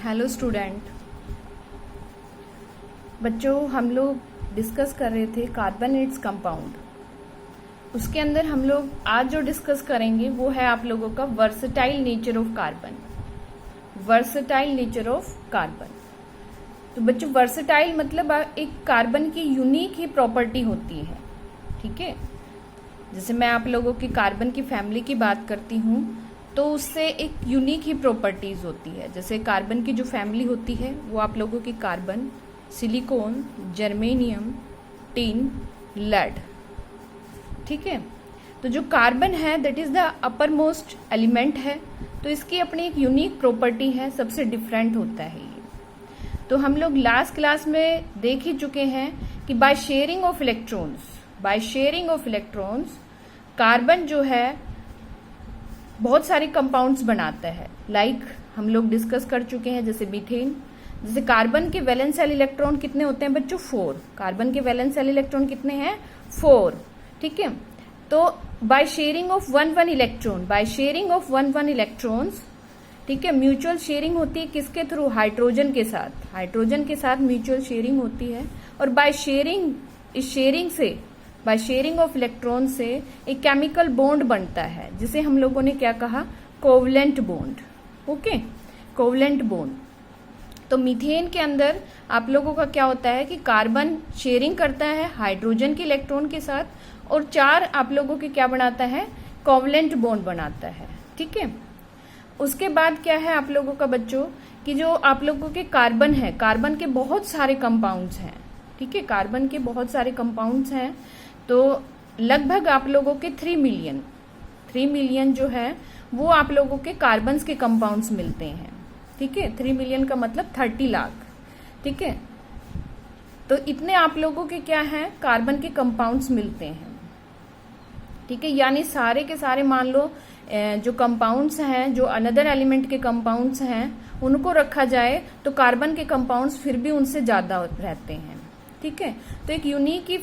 Hello student. बच्चों, हम लोग डिस्कस कर रहे थे कार्बोनेट्स कंपाउंड। उसके अंदर हम लोग आज जो डिस्कस करेंगे वो है आप लोगों का versatile nature of carbon. Versatile nature of carbon. तो बच्चों, वर्सेटाइल मतलब एक कार्बन की यूनिक ही प्रॉपर्टी होती है। ठीक है, जैसे मैं आप लोगों की कार्बन की फैमिली की बात करती हूँ तो उससे एक यूनिक ही प्रॉपर्टीज होती है। जैसे कार्बन की जो फैमिली होती है वो आप लोगों की carbon, silicon, germanium, tin, lead. ठीक है, तो जो कार्बन है that is the uppermost element है, तो इसकी अपनी एक यूनिक प्रॉपर्टी है, सबसे डिफरेंट होता है ये। तो हम लोग लास्ट क्लास में देख ही चुके हैं कि by sharing of electrons carbon जो है बहुत सारे कंपाउंड्स बनाता है। लाइक हम लोग डिस्कस कर चुके हैं, जैसे मीथेन। जैसे कार्बन के वैलेंस शेल इलेक्ट्रॉन कितने होते हैं बच्चों? 4। कार्बन के वैलेंस शेल इलेक्ट्रॉन कितने हैं? 4। ठीक है, तो by sharing of one electrons, ठीक है, म्यूचुअल शेयरिंग होती है किसके थ्रू? हाइड्रोजन के साथ म्यूचुअल शेयरिंग होती है। और बाय शेयरिंग ऑफ इलेक्ट्रॉन से एक केमिकल बॉन्ड बनता है जिसे हम लोगों ने क्या कहा? Covalent bond. Okay, covalent bond. तो मीथेन के अंदर आप लोगों का क्या होता है कि कार्बन शेयरिंग करता है हाइड्रोजन के इलेक्ट्रॉन के साथ, और 4 आप लोगों के क्या बनाता है? कोवलेंट बॉन्ड बनाता है। ठीक है, उसके बाद क्या है आप लोगों का बच्चों कि जो आप लोगों के कार्बन है, कार्बन के बहुत सारे कंपाउंड्स हैं। ठीक है, कार्बन के बहुत सारे कंपाउंड्स हैं, तो लगभग आप लोगों के 3 मिलियन जो है वो आप लोगों के कार्बन्स के कंपाउंड्स मिलते हैं। ठीक है, 3 मिलियन का मतलब 30 लाख। ठीक है, तो इतने आप लोगों के क्या हैं? कार्बन के कंपाउंड्स मिलते हैं। ठीक है, यानी सारे के सारे मान लो जो कंपाउंड्स हैं, जो अनदर एलिमेंट के कंपाउंड्स हैं, उनको रखा जाए तो कार्बन के कंपाउंड्स फिर भी उनसे ज्यादा रहते हैं। ठीक है, तो एक यूनिक ही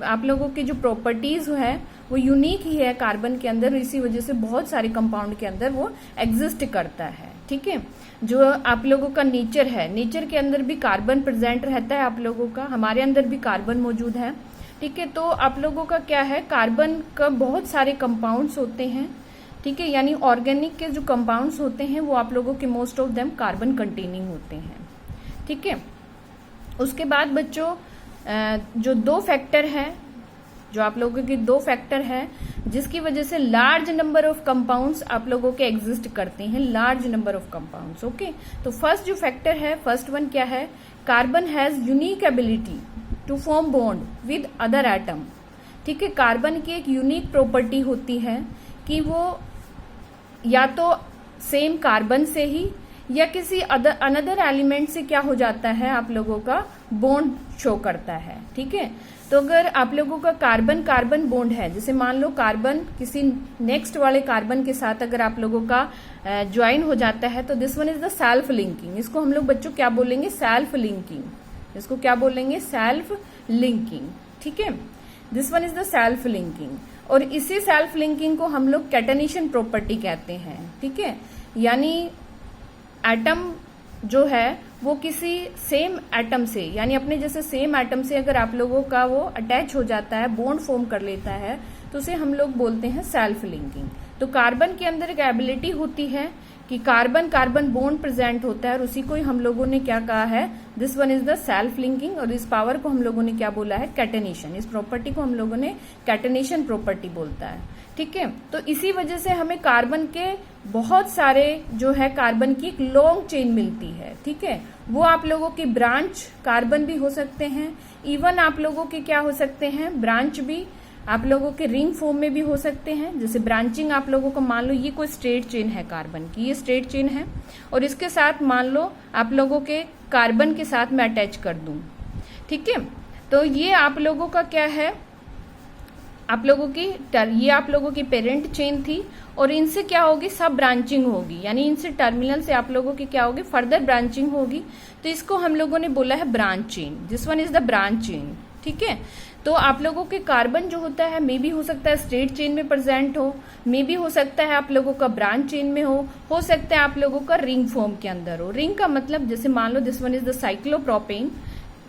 आप लोगों की जो प्रॉपर्टीज है वो यूनिक ही है कार्बन के अंदर, इसी वजह से बहुत सारे कंपाउंड के अंदर वो एग्जिस्ट करता है। ठीक है, जो आप लोगों का नेचर है, नेचर के अंदर भी कार्बन प्रेजेंट रहता है आप लोगों का, हमारे अंदर भी कार्बन मौजूद है। ठीक है, तो आप लोगों का क्या है? कार्बन का बहुत सारे कंपाउंड्स होते हैं। ठीक है, यानी ऑर्गेनिक के जो कंपाउंड्स होते हैं वो आप लोगों के most of them carbon containing होते हैं। ठीक है, उसके बाद बच्चों जो 2 फैक्टर है, जो आप लोगों के 2 फैक्टर है जिसकी वजह से लार्ज नंबर ऑफ कंपाउंड्स आप लोगों के एग्जिस्ट करते हैं, large number of compounds. Okay, तो फर्स्ट जो फैक्टर है, फर्स्ट वन क्या है? Carbon has unique ability to form bond with other atom. ठीक है, कार्बन की एक यूनिक प्रॉपर्टी होती है कि वो या तो सेम कार्बन से ही या किसी अनदर एलिमेंट से क्या हो जाता है? आप लोगों का बॉन्ड शो करता है। ठीक है, तो अगर आप लोगों का कार्बन कार्बन बॉन्ड है, जैसे मान लो कार्बन किसी नेक्स्ट वाले कार्बन के साथ अगर आप लोगों का ज्वाइन हो जाता है तो this one is the self linking. इसको हम लोग बच्चों क्या बोलेंगे? Self linking. इसको क्या बोलेंगे? Self linking. ठीक है, this one is the self linking, और इसी सेल्फ लिंकिंग को हम लोग कैटेनेशन प्रॉपर्टी कहते हैं। ठीक है, यानी एटम जो है वो किसी सेम एटम से, यानी अपने जैसे सेम एटम से अगर आप लोगों का वो अटैच हो जाता है, बॉन्ड फॉर्म कर लेता है, तो उसे हम लोग बोलते हैं सेल्फ लिंकिंग। तो कार्बन के अंदर एक एबिलिटी होती है कि कार्बन कार्बन बॉन्ड प्रेजेंट होता है, और उसी को ही हम लोगों ने क्या कहा है? This one is the self linking, और इस पावर को हम लोगों ने क्या बोला है? कैटेनेशन। इस प्रॉपर्टी को हम लोगों ने कैटेनेशन प्रॉपर्टी बोलता है। ठीक है, तो इसी वजह से हमें कार्बन के बहुत सारे जो है कार्बन की एक लॉन्ग चेन मिलती है। ठीक है, वो आप लोगों की ब्रांच कार्बन भी हो सकते हैं, इवन आप लोगों के क्या हो सकते हैं? ब्रांच भी आप लोगों के रिंग फॉर्म में भी हो सकते हैं। जैसे ब्रांचिंग आप लोगों को मान लो ये कोई स्ट्रेट चेन है कार्बन की, ये स्ट्रेट चेन है, और इसके साथ मान लो आप लोगों के कार्बन के साथ मैं अटैच कर दूं। ठीक है, तो ये आप लोगों का क्या है? आप लोगों की ये आप लोगों की पेरेंट चेन थी, और इनसे क्या होगी? सब ब्रांचिंग होगी, यानी इनसे टर्मिनल से आप लोगों की क्या होगी? फर्दर ब्रांचिंग होगी। तो इसको हम लोगों ने बोला है branch chain. This one is the branch chain. ठीक है। तो आप लोगों के कार्बन जो होता है मे भी हो सकता है स्ट्रेट चेन में प्रेजेंट मे भी हो सकता है आप लोगों का ब्रांच चेन में हो सकता है आप लोगों का रिंग फॉर्म के अंदर हो। रिंग का मतलब जैसे मान लो this one is the cyclopropane,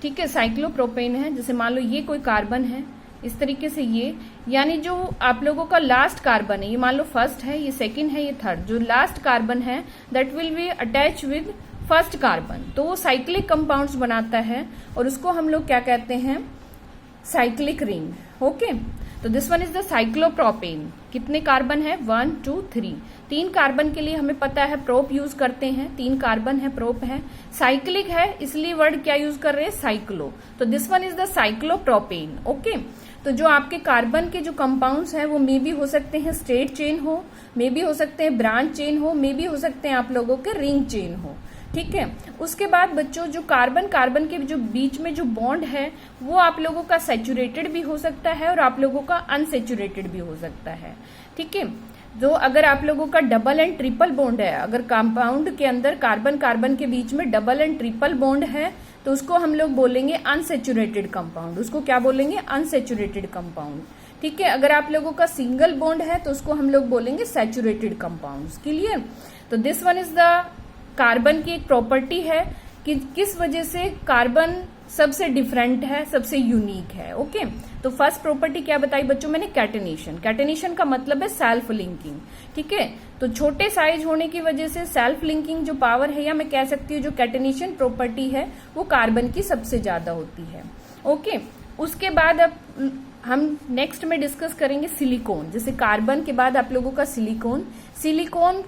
ठीक है, साइक्लोप्रोपेन है, जैसे मान लो ये कोई कार्बन है इस तरीके से, ये यानी जो आप लोगों का लास्ट कार्बन है, ये मान लो फर्स्ट है, ये सेकंड है, ये थर्ड, जो लास्ट कार्बन है that will be attach with first carbon, तो वो साइक्लिक कंपाउंड्स बनाता है और उसको हम लोग क्या कहते हैं, साइक्लिक रिंग। ओके, तो this one is the cyclopropane. कितने कार्बन है, 1 2 3, 3 कार्बन के लिए हमें पता है प्रोप यूज करते हैं, 3 कार्बन है, प्रोप है, साइक्लिक है इसलिए वर्ड क्या यूज कर रहे हैं, साइक्लो, तो this one is the cyclopropane. Okay, तो जो आपके कार्बन के जो कंपाउंड्स हैं वो मे भी हो सकते हैं स्ट्रेट चेन हो, मे भी हो सकते हैं ब्रांच चेन हो, मे भी हो सकते हैं आप लोगों के रिंग चेन हो, ठीक है। उसके बाद बच्चों जो कार्बन कार्बन के जो बीच में जो बॉन्ड है वो आप लोगों का सैचुरेटेड भी हो सकता है और आप लोगों का अनसैचुरेटेड भी हो सकता है, ठीक है। जो अगर आप लोगों का डबल एंड ट्रिपल बॉन्ड है, अगर कंपाउंड के अंदर कार्बन कार्बन के बीच में डबल एंड ट्रिपल बॉन्ड है तो उसको हम लोग बोलेंगे अनसैचुरेटेड कंपाउंड, उसको क्या बोलेंगे, अनसैचुरेटेड कंपाउंड, ठीक है। अगर आप लोगों का सिंगल बॉन्ड है तो उसको हम लोग बोलेंगे सैचुरेटेड कंपाउंड्स। क्लियर। तो this one is the carbon की एक प्रॉपर्टी है कि किस वजह से कार्बन सबसे डिफरेंट है, सबसे यूनिक है। ओके, तो फर्स्ट प्रॉपर्टी क्या बताई बच्चों मैंने, कैटेनेशन। कैटेनेशन का मतलब है सेल्फ लिंकिंग, ठीक है। तो छोटे साइज होने की वजह से सेल्फ लिंकिंग जो पावर है, या मैं कह सकती हूँ जो कैटेनेशन प्रॉपर्टी है वो कार्बन की सबसे ज्यादा होती है। ओके, उसके बाद अब हम नेक्स्ट में डिस्कस करेंगे सिलिकॉन। जैसे कार्बन के बाद आप लोगों का सिलिकॉन, सिलिकॉन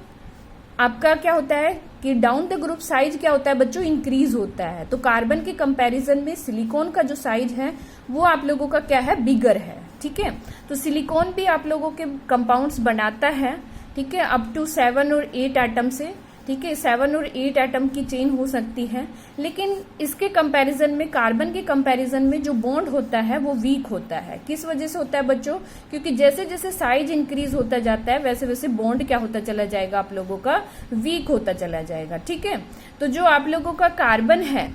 आपका क्या होता है कि डाउन द ग्रुप साइज क्या होता है बच्चों, इंक्रीज होता है। तो कार्बन के कंपैरिजन में सिलिकॉन का जो साइज है वो आप लोगों का क्या है, बिगर है, ठीक है। तो सिलिकॉन भी आप लोगों के कंपाउंड्स बनाता है, ठीक है, अप टू 7 और 8 एटम से, ठीक है, 7 और 8 एटम की चेन हो सकती है। लेकिन इसके कंपैरिजन में, कार्बन के कंपैरिजन में जो बॉन्ड होता है वो वीक होता है। किस वजह से होता है बच्चों, क्योंकि जैसे जैसे साइज इंक्रीज होता जाता है वैसे वैसे बॉन्ड क्या होता चला जाएगा, आप लोगों का वीक होता चला जाएगा, ठीक है। तो जो आप लोगों का कार्बन है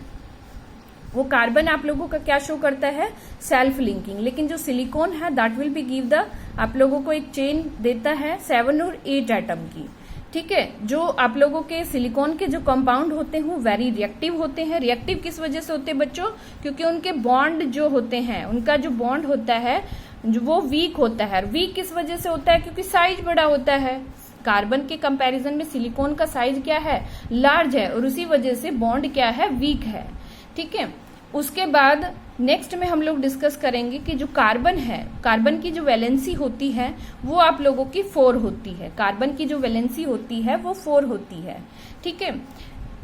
वो कार्बन आप लोगों का क्या शो करता है, सेल्फ लिंकिंग, लेकिन जो सिलिकॉन है that will be give the, आप लोगों को एक चेन देता है 7 और 8 एटम की, ठीक है। जो आप लोगों के सिलिकॉन के जो कंपाउंड होते हैं वो वेरी रिएक्टिव होते हैं। रिएक्टिव किस वजह से होते हैं बच्चों, क्योंकि उनके बॉन्ड जो होते हैं, उनका जो बॉन्ड होता है जो वो वीक होता है। वीक किस वजह से होता है, क्योंकि साइज बड़ा होता है। कार्बन के कंपैरिजन में सिलिकॉन का साइज क्या है, लार्ज है, और उसी वजह से बॉन्ड क्या है, वीक है, ठीक है। उसके बाद नेक्स्ट में हम लोग डिस्कस करेंगे कि जो कार्बन है, कार्बन की जो वैलेंसी होती है वो आप लोगों की 4 होती है। कार्बन की जो वैलेंसी होती है वो 4 होती है, ठीक है।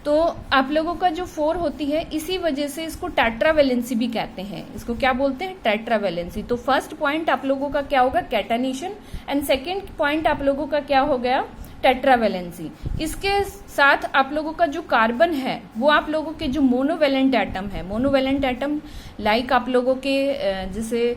तो आप लोगों का जो 4 होती है, इसी वजह से इसको टेट्रावैलेंसी भी कहते हैं। इसको क्या बोलते हैं, टेट्रावैलेंसी। तो फर्स्ट पॉइंट आप लोगों का क्या होगा, कैटेनेशन, एंड सेकेंड पॉइंट आप लोगों का क्या हो गया, टेट्रावैलेंसी। इसके साथ आप लोगों का जो कार्बन है वो आप लोगों के जो मोनोवैलेंट एटम है, मोनोवैलेंट एटम लाइक आप लोगों के जैसे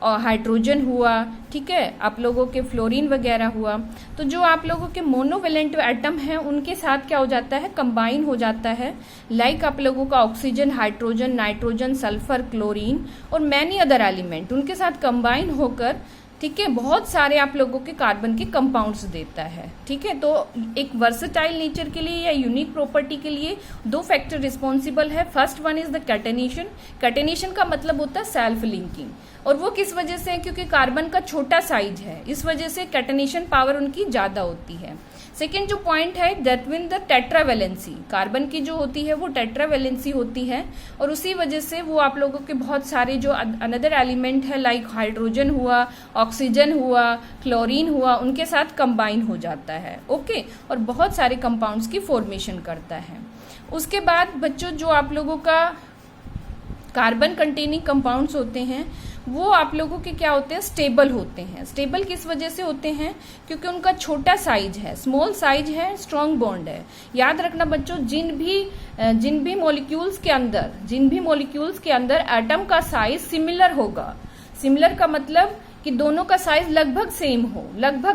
हाइड्रोजन हुआ, ठीक है, आप लोगों के फ्लोरीन वगैरह हुआ, तो जो आप लोगों के मोनोवैलेंट एटम हैं उनके साथ क्या हो जाता है, कंबाइन हो जाता है, लाइक आप लोगों का oxygen, hydrogen, nitrogen, sulphur, chlorine और मैनी अदर एलिमेंट, उनके साथ कंबाइन होकर, ठीक है, बहुत सारे आप लोगों के कार्बन के कंपाउंड्स देता है, ठीक है। तो एक वर्सेटाइल नेचर के लिए या यूनिक प्रॉपर्टी के लिए 2 फैक्टर रिस्पॉन्सिबल है। First one is the catenation. Catenation का मतलब होता है सेल्फ लिंकिंग, और वो किस वजह से है, क्योंकि कार्बन का छोटा साइज है, इस वजह से कैटेनेशन पावर उनकी ज्यादा होती है। सेकेंड जो पॉइंट है, that mean the tetravalency. Carbon की जो होती है वो टेट्रावैलेंसी होती है, और उसी वजह से वो आप लोगों के बहुत सारे जो अनदर एलिमेंट है लाइक हाइड्रोजन हुआ, ऑक्सीजन हुआ, क्लोरीन हुआ, उनके साथ कंबाइन हो जाता है, ओके, और बहुत सारे कंपाउंड्स की फॉर्मेशन करता है। उसके बाद बच्चों जो आप लोगों का कार्बन कंटेनिंग कंपाउंड्स होते हैं वो आप लोगों के क्या होते हैं, स्टेबल होते हैं। स्टेबल किस वजह से होते हैं, क्योंकि उनका छोटा साइज है, स्मॉल साइज है, स्ट्रॉन्ग बॉन्ड है। याद रखना बच्चों, जिन भी मॉलिक्यूल्स के अंदर एटम का साइज सिमिलर होगा। सिमिलर का मतलब कि दोनों का साइज लगभग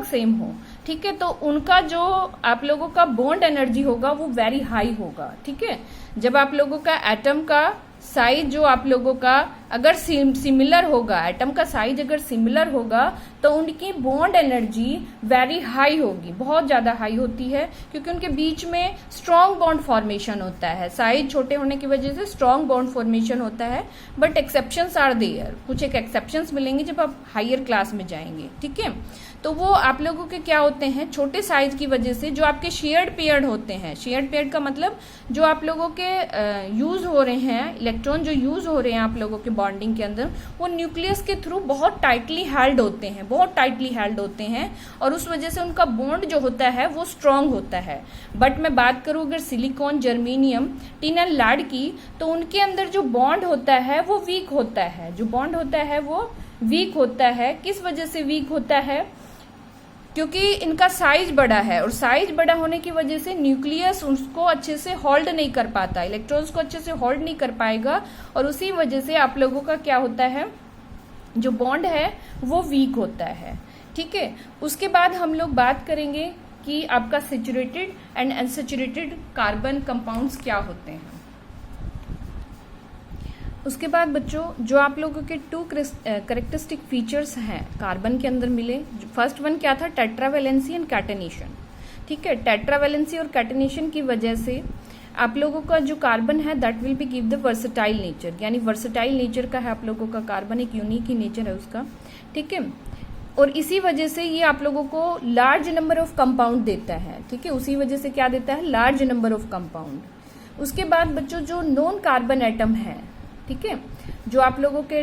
सेम हो, ठीक है, तो उनका जो आप लोगों का बॉन्ड एनर्जी होगा वो वेरी हाई होगा, ठीक है। जब आप लोगों का एटम का साइज जो आप लोगों का अगर सिमिलर होगा, एटम का साइज अगर सिमिलर होगा तो उनकी बॉन्ड एनर्जी वेरी हाई होगी, बहुत ज्यादा हाई होती है, क्योंकि उनके बीच में स्ट्रॉन्ग बॉन्ड फॉर्मेशन होता है। साइज छोटे होने की वजह से स्ट्रॉन्ग बॉन्ड फॉर्मेशन होता है, बट एक्सेप्शंस आर देयर, कुछ एक एक्सेप्शंस मिलेंगे जब आप हायर क्लास में जाएंगे, ठीक है। तो वो आप लोगों के क्या होते हैं, छोटे साइज की वजह से जो आपके शेयर्ड पेयर्ड होते हैं, शेयर्ड पेयर्ड का मतलब जो आप लोगों के यूज हो रहे हैं, इलेक्ट्रॉन जो यूज हो रहे हैं आप लोगों के बॉन्डिंग के अंदर, वो न्यूक्लियस के थ्रू बहुत टाइटली हेल्ड होते हैं, बहुत टाइटली हेल्ड होते हैं, और उस वजह से उनका बॉन्ड जो होता है वो स्ट्रांग होता है। बट मैं बात करूं अगर सिलिकॉन, जर्मेनियम, टिन एंड लाड की, तो उनके अंदर जो बॉन्ड होता है वो वीक होता है, जो बॉन्ड होता है वो वीक होता है। किस वजह से वीक होता है, क्योंकि इनका साइज बड़ा है, और साइज बड़ा होने की वजह से न्यूक्लियस उसको अच्छे से होल्ड नहीं कर पाता, इलेक्ट्रॉन्स को अच्छे से होल्ड नहीं कर पाएगा, और उसी वजह से आप लोगों का क्या होता है, जो बॉन्ड है वो वीक होता है, ठीक है। उसके बाद हम लोग बात करेंगे कि आपका saturated and unsaturated carbon compounds क्या होते हैं। उसके बाद बच्चों जो आप लोगों के 2 कैरेक्टरिस्टिक फीचर्स हैं कार्बन के अंदर मिले, फर्स्ट वन क्या था, टेट्रावैलेंसी एंड कैटेनेशन, ठीक है। टेट्रावैलेंसी और कैटेनेशन की वजह से आप लोगों का जो कार्बन है that will be give the versatile nature, यानी वर्सेटाइल नेचर का है आप लोगों का कार्बन, एक यूनिक ही नेचर है उसका, ठीक है। और इसी वजह से ये आप लोगों को लार्ज नंबर ऑफ कंपाउंड देता है, ठीक है, उसी वजह से क्या देता है, लार्ज नंबर ऑफ कंपाउंड। उसके बाद बच्चों जो नॉन कार्बन एटम है, ठीक है, जो आप लोगों के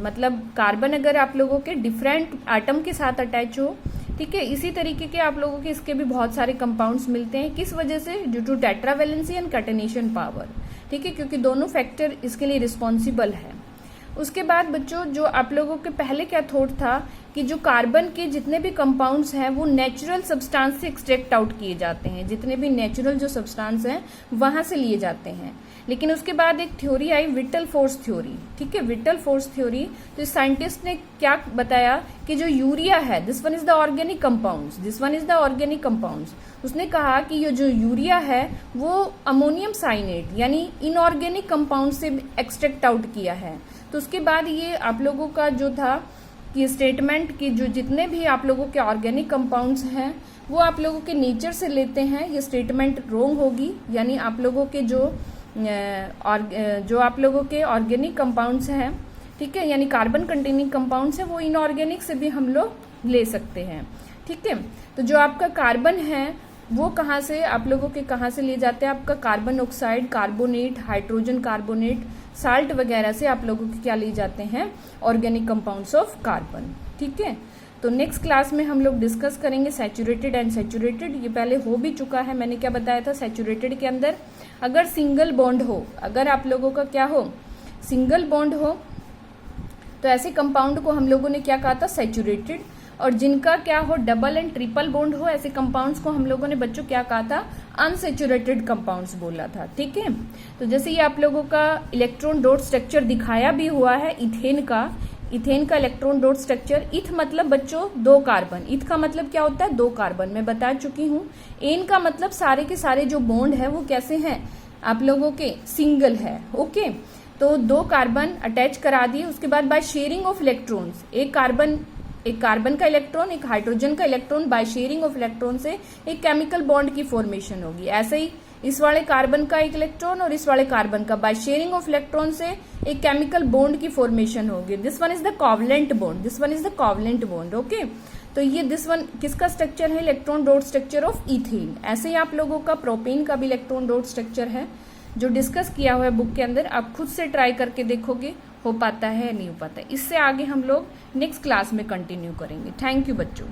मतलब कार्बन अगर आप लोगों के डिफरेंट एटम के साथ अटैच हो, ठीक है, इसी तरीके के आप लोगों के इसके भी बहुत सारे कंपाउंड्स मिलते हैं। किस वजह से, due to tetravalency and catenation power, ठीक है, क्योंकि दोनों फैक्टर इसके लिए रिस्पॉन्सिबल है। उसके बाद बच्चों जो आप लोगों के पहले क्या थॉट था कि जो कार्बन के जितने भी कंपाउंड्स हैं वो नेचुरल सब्सटेंस से एक्सट्रैक्ट आउट किए जाते हैं, जितने भी नेचुरल जो सब्सटेंस हैं वहां से लिए जाते हैं। लेकिन उसके बाद एक थ्योरी आई, विटल फोर्स थ्योरी, ठीक है, विटल फोर्स थ्योरी। तो साइंटिस्ट ने क्या बताया कि जो यूरिया है, this one is the organic compounds, this one is the organic compounds. उसने कहा कि ये जो यूरिया है वो अमोनियम साइनेट यानी इनऑर्गेनिक कंपाउंड से एक्सट्रैक्ट आउट किया है। तो उसके बाद ये आप लोगों का जो था कि स्टेटमेंट की जो जितने भी आप लोगों के ऑर्गेनिक कंपाउंड्स हैं वो आप लोगों के नेचर से लेते हैं, ये स्टेटमेंट रोंग होगी। यानी आप लोगों के जो आप लोगों के ऑर्गेनिक कंपाउंड्स हैं, ठीक है, यानी कार्बन कंटेनिंग कंपाउंड्स है, वो इनऑर्गेनिक से भी हम लोग ले सकते हैं, ठीक है। तो जो आपका कार्बन है वो कहाँ से आप लोगों के कहाँ से लिए जाते हैं, आपका carbon oxide, carbonate, hydrogen carbonate, salt वगैरह से आप लोगों के क्या लिए जाते हैं, ऑर्गेनिक कंपाउंड्स ऑफ कार्बन, ठीक है। तो नेक्स्ट क्लास में हम लोग डिस्कस करेंगे सैचुरेटेड एंड सैचुरेटेड। ये पहले हो भी चुका है, मैंने क्या बताया था, सैचुरेटेड के अंदर अगर सिंगल बॉन्ड हो, अगर आप लोगों का क्या हो, सिंगल बॉन्ड हो, तो ऐसे कंपाउंड को हम लोगों ने क्या कहा था, सैचुरेटेड। और जिनका क्या हो, डबल एंड ट्रिपल बॉन्ड हो, ऐसे कंपाउंड्स को हम लोगों ने बच्चों क्या कहा था, अनसैचुरेटेड कंपाउंड्स बोला था, ठीक है। तो जैसे ये आप लोगों का इलेक्ट्रॉन डॉट स्ट्रक्चर दिखाया भी हुआ है इथेन का इलेक्ट्रॉन डॉट स्ट्रक्चर। इथ मतलब बच्चों 2 कार्बन, इथ का मतलब क्या होता है, 2 कार्बन, मैं बता चुकी हूँ। एन का मतलब सारे के सारे जो बॉन्ड है वो कैसे हैं, आप लोगों के सिंगल है, ओके। तो 2 कार्बन अटैच करा दिए, उसके बाद बाय शेयरिंग ऑफ इलेक्ट्रॉन्स, एक कार्बन का इलेक्ट्रॉन, एक हाइड्रोजन का electron, by sharing of electron से एक केमिकल बॉन्ड की फॉर्मेशन होगी। ऐसे ही इस वाले कार्बन का एक इलेक्ट्रॉन और इस वाले कार्बन का बाय शेयरिंग ऑफ इलेक्ट्रॉन से एक केमिकल बॉन्ड की फॉर्मेशन होगी। This one is the covalent bond, this one is the covalent bond, okay. तो ये दिस वन किसका स्ट्रक्चर है, electron dot structure of ethane. ऐसे ही आप लोगों का प्रोपेन का भी इलेक्ट्रॉन डॉट स्ट्रक्चर है, जो डिस्कस किया हुआ है बुक के अंदर। आप खुद से ट्राई करके देखोगे हो पाता है या नहीं हो पाता है। इससे आगे हम लोग नेक्स्ट क्लास में कंटिन्यू करेंगे। थैंक यू बच्चों।